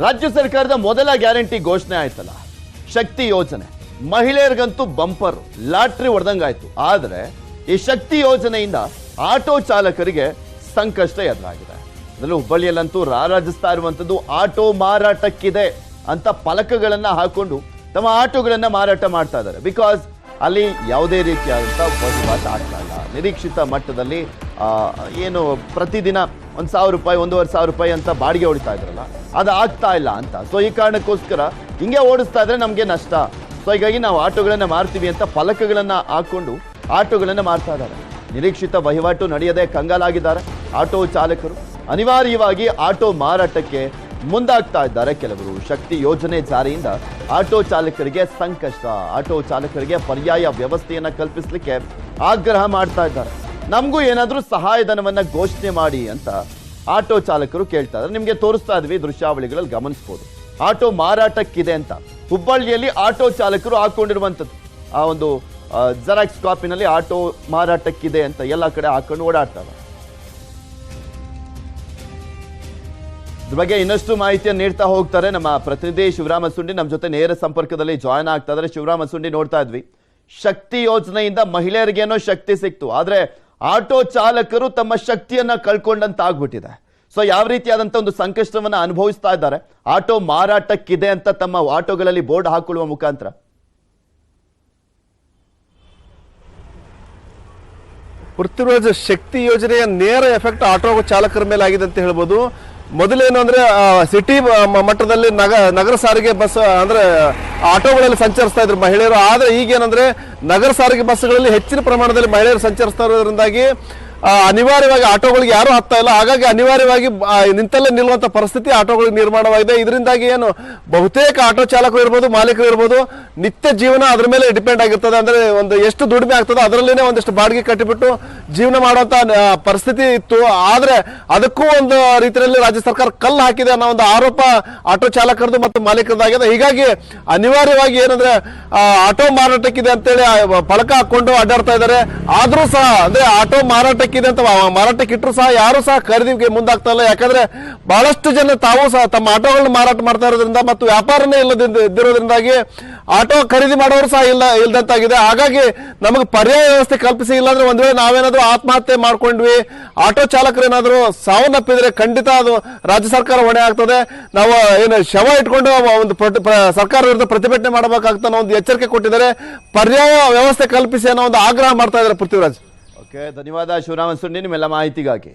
ರಾಜ್ಯ ಸರ್ಕಾರದ ಮೊದಲ ಗ್ಯಾರಂಟಿ ಘೋಷಣೆ ಆಯ್ತಲ್ಲ, ಶಕ್ತಿ ಯೋಜನೆ. ಮಹಿಳೆಯರಿಗಂತೂ ಬಂಪರ್ ಲಾಟ್ರಿ ಹೊಡೆದಂಗಾಯ್ತು. ಆದರೆ ಈ ಶಕ್ತಿ ಯೋಜನೆಯಿಂದ ಆಟೋ ಚಾಲಕರಿಗೆ ಸಂಕಷ್ಟ ಎದುರಾಗಿದೆ. ಅದರಲ್ಲೂ ಹುಬ್ಬಳ್ಳಿಯಲ್ಲಂತೂ ರಾರಾಜಿಸ್ತಾ ಇರುವಂಥದ್ದು ಆಟೋ ಮಾರಾಟಕ್ಕಿದೆ ಅಂತ ಫಲಕಗಳನ್ನ ಹಾಕೊಂಡು ತಮ್ಮ ಆಟೋಗಳನ್ನ ಮಾರಾಟ ಮಾಡ್ತಾ ಇದ್ದಾರೆ. ಬಿಕಾಸ್ ಅಲ್ಲಿ ಯಾವುದೇ ರೀತಿಯಾದಂಥ ವಹಿವಾಟು ಆಗ್ತಾ ಇಲ್ಲ. ನಿರೀಕ್ಷಿತ ಮಟ್ಟದಲ್ಲಿ ಏನು ಪ್ರತಿದಿನ 1,000 ರೂಪಾಯಿ 1,500 ರೂಪಾಯಿ ಅಂತ ಬಾಡಿಗೆ ಹೊಡಿತಾ ಇದ್ರಲ್ಲ, ಅದು ಆಗ್ತಾ ಇಲ್ಲ ಅಂತ. ಸೊ ಈ ಕಾರಣಕ್ಕೋಸ್ಕರ ಹಿಂಗೆ ಓಡಿಸ್ತಾ ಇದ್ರೆ ನಮಗೆ ನಷ್ಟ. ಸೊ ಹೀಗಾಗಿ ನಾವು ಆಟೋಗಳನ್ನ ಮಾರ್ತೀವಿ ಅಂತ ಫಲಕಗಳನ್ನ ಹಾಕೊಂಡು ಆಟೋಗಳನ್ನ ಮಾರ್ತಾ ಇದ್ದಾರೆ. ನಿರೀಕ್ಷಿತ ವಹಿವಾಟು ನಡೆಯದೆ ಕಂಗಾಲಾಗಿದ್ದಾರೆ ಆಟೋ ಚಾಲಕರು. ಅನಿವಾರ್ಯವಾಗಿ ಆಟೋ ಮಾರಾಟಕ್ಕೆ ಮುಂದಾಗ್ತಾ ಇದ್ದಾರೆ ಕೆಲವರು. ಶಕ್ತಿ ಯೋಜನೆ ಜಾರಿಯಿಂದ ಆಟೋ ಚಾಲಕರಿಗೆ ಸಂಕಷ್ಟ, ಆಟೋ ಚಾಲಕರಿಗೆ ಪರ್ಯಾಯ ವ್ಯವಸ್ಥೆಯನ್ನ ಕಲ್ಪಿಸಲಿಕ್ಕೆ ಆಗ್ರಹ ಮಾಡ್ತಾ ಇದ್ದಾರೆ. ನಮಗೂ ಏನಾದರೂ ಸಹಾಯಧನವನ್ನ ಘೋಷಣೆ ಮಾಡಿ ಅಂತ ಆಟೋ ಚಾಲಕರು ಕೇಳ್ತಾ ಇದ್ದಾರೆ. ನಿಮಗೆ ತೋರಿಸ್ತಾ ಇದ್ವಿ ದೃಶ್ಯಾವಳಿಗಳಲ್ಲಿ ಗಮನಿಸಬಹುದು. ಆಟೋ ಮಾರಾಟಕ್ಕಿದೆ ಅಂತ ಹುಬ್ಬಳ್ಳಿಯಲ್ಲಿ ಆಟೋ ಚಾಲಕರು ಹಾಕೊಂಡಿರುವಂಥದ್ದು ಆ ಒಂದು ಜೆರಾಕ್ಸ್ ಕಾಪಿನಲ್ಲಿ ಆಟೋ ಮಾರಾಟಕ್ಕಿದೆ ಅಂತ ಎಲ್ಲ ಕಡೆ ಹಾಕೊಂಡು ಓಡಾಡ್ತಾರೆ. ಇದ್ರ ಬಗ್ಗೆ ಇನ್ನಷ್ಟು ಮಾಹಿತಿಯನ್ನು ನೀಡ್ತಾ ಹೋಗ್ತಾರೆ ನಮ್ಮ ಪ್ರತಿನಿಧಿ ಶಿವರಾಮ ಸುಂಡಿ. ನಮ್ಮ ಜೊತೆ ನೇರ ಸಂಪರ್ಕದಲ್ಲಿ ಜಾಯ್ನ್ ಆಗ್ತಾ ಇದ್ದಾರೆ. ಶಿವರಾಮ ಸುಂಡಿ, ನೋಡ್ತಾ ಇದ್ವಿ ಶಕ್ತಿ ಯೋಜನೆಯಿಂದ ಮಹಿಳೆಯರಿಗೇನೋ ಶಕ್ತಿ ಸಿಕ್ತು, ಆದ್ರೆ ಆಟೋ ಚಾಲಕರು ತಮ್ಮ ಶಕ್ತಿಯನ್ನ ಕಳ್ಕೊಂಡಂತ ಆಗ್ಬಿಟ್ಟಿದೆ. ಸೊ ಯಾವ ರೀತಿಯಾದಂತ ಒಂದು ಸಂಕಷ್ಟವನ್ನ ಅನುಭವಿಸ್ತಾ ಇದ್ದಾರೆ ಆಟೋ ಮಾರಾಟಕ್ಕಿದೆ ಅಂತ ತಮ್ಮ ಆಟೋಗಳಲ್ಲಿ ಬೋರ್ಡ್ ಹಾಕೊಳ್ಳುವ ಮುಖಾಂತರ? ಪೃಥ್ವಿರಾಜ್, ಶಕ್ತಿ ಯೋಜನೆಯ ನೇರ ಎಫೆಕ್ಟ್ ಆಟೋ ಚಾಲಕರ ಮೇಲೆ ಆಗಿದೆ ಅಂತ ಹೇಳ್ಬೋದು. ಮೊದಲೇನು ಅಂದ್ರೆ ಸಿಟಿ ಮಟ್ಟದಲ್ಲಿ ನಗರ ಸಾರಿಗೆ ಬಸ್ ಅಂದ್ರೆ ಆಟೋಗಳಲ್ಲಿ ಸಂಚರಿಸ್ತಾ ಇದ್ರು ಮಹಿಳೆಯರು. ಆದ್ರೆ ಈಗೇನಂದ್ರೆ ನಗರ ಸಾರಿಗೆ ಬಸ್ಗಳಲ್ಲಿ ಹೆಚ್ಚಿನ ಪ್ರಮಾಣದಲ್ಲಿ ಮಹಿಳೆಯರು ಸಂಚರಿಸ್ತಾ ಇರೋದ್ರಿಂದಾಗಿ ಅನಿವಾರ್ಯವಾಗಿ ಆಟೋಗಳಿಗೆ ಯಾರು ಹತ್ತಾ ಇಲ್ಲ. ಹಾಗಾಗಿ ಅನಿವಾರ್ಯವಾಗಿ ನಿಂತಲ್ಲೇ ನಿಲ್ಲುವಂತ ಪರಿಸ್ಥಿತಿ ಆಟೋಗಳಿಗೆ ನಿರ್ಮಾಣವಾಗಿದೆ. ಇದರಿಂದಾಗಿ ಏನು ಬಹುತೇಕ ಆಟೋ ಚಾಲಕರು ಇರ್ಬೋದು, ಮಾಲೀಕರು ಇರ್ಬೋದು, ನಿತ್ಯ ಜೀವನ ಅದ್ರ ಮೇಲೆ ಡಿಪೆಂಡ್ ಆಗಿರ್ತದೆ. ಅಂದ್ರೆ ಒಂದು ಎಷ್ಟು ದುಡಿಮೆ ಆಗ್ತದೆ ಅದರಲ್ಲೇನೆ ಒಂದಿಷ್ಟು ಬಾಡಿಗೆ ಕಟ್ಟಿಬಿಟ್ಟು ಜೀವನ ಮಾಡುವಂತ ಪರಿಸ್ಥಿತಿ ಇತ್ತು. ಆದ್ರೆ ಅದಕ್ಕೂ ಒಂದು ರೀತಿಯಲ್ಲಿ ರಾಜ್ಯ ಸರ್ಕಾರ ಕಲ್ಲು ಹಾಕಿದೆ ಅನ್ನೋ ಒಂದು ಆರೋಪ ಆಟೋ ಚಾಲಕರದು ಮತ್ತು ಮಾಲೀಕರದಾಗಿದೆ. ಹೀಗಾಗಿ ಅನಿವಾರ್ಯವಾಗಿ ಏನಂದ್ರೆ ಆಟೋ ಮಾರಾಟಕ್ಕಿದೆ ಅಂತೇಳಿ ಫಲಕ ಹಾಕೊಂಡು ಅಡ್ಡಾಡ್ತಾ ಇದ್ದಾರೆ. ಆದ್ರೂ ಸಹ ಅಂದ್ರೆ ಆಟೋ ಮಾರಾಟಕ್ಕೆ ಅಂತ ಮಾರಾಟಕ್ಕೆ ಇಟ್ಟರು ಸಹ ಯಾರು ಸಹ ಖರೀದಿಗೆ ಮುಂದಾಗ್ತಾ ಇಲ್ಲ. ಯಾಕಂದ್ರೆ ಬಹಳಷ್ಟು ಜನ ತಾವು ಸಹ ತಮ್ಮ ಆಟೋಗಳನ್ನ ಮಾರಾಟ ಮಾಡ್ತಾ ಇರೋದ್ರಿಂದ ಮತ್ತು ವ್ಯಾಪಾರನೇ ಇಲ್ಲದಿರೋದ್ರಿಂದಾಗಿ ಆಟೋ ಖರೀದಿ ಮಾಡೋರು ಸಹ ಇಲ್ಲದಂತಾಗಿದೆ. ಹಾಗಾಗಿ ನಮಗೆ ಪರ್ಯಾಯ ವ್ಯವಸ್ಥೆ ಕಲ್ಪಿಸಿ, ಇಲ್ಲಾಂದ್ರೆ ಒಂದ್ ವೇಳೆ ನಾವೇನಾದ್ರೂ ಆತ್ಮಹತ್ಯೆ ಮಾಡ್ಕೊಂಡ್ವಿ, ಆಟೋ ಚಾಲಕರು ಏನಾದ್ರು ಸಾವನ್ನಪ್ಪಿದ್ರೆ ಖಂಡಿತ ಅದು ರಾಜ್ಯ ಸರ್ಕಾರ ಹೊಣೆ ಆಗ್ತದೆ. ನಾವು ಏನು ಶವ ಇಟ್ಕೊಂಡು ಒಂದು ಸರ್ಕಾರ ವಿರುದ್ಧ ಪ್ರತಿಭಟನೆ ಮಾಡಬೇಕಾಗ್ತಾ ಅನ್ನೋ ಒಂದು ಎಚ್ಚರಿಕೆ ಕೊಟ್ಟಿದ್ದಾರೆ. ಪರ್ಯಾಯ ವ್ಯವಸ್ಥೆ ಕಲ್ಪಿಸಿ ಅನ್ನೋ ಒಂದು ಆಗ್ರಹ ಮಾಡ್ತಾ ಇದ್ದಾರೆ ಪೃಥ್ವಿರಾಜ್. ಓಕೆ, ಧನ್ಯವಾದ ಶಿವರಾಮ ಸುಂಡಿ ನಿಮ್ಮೆಲ್ಲ ಮಾಹಿತಿಗಾಗಿ.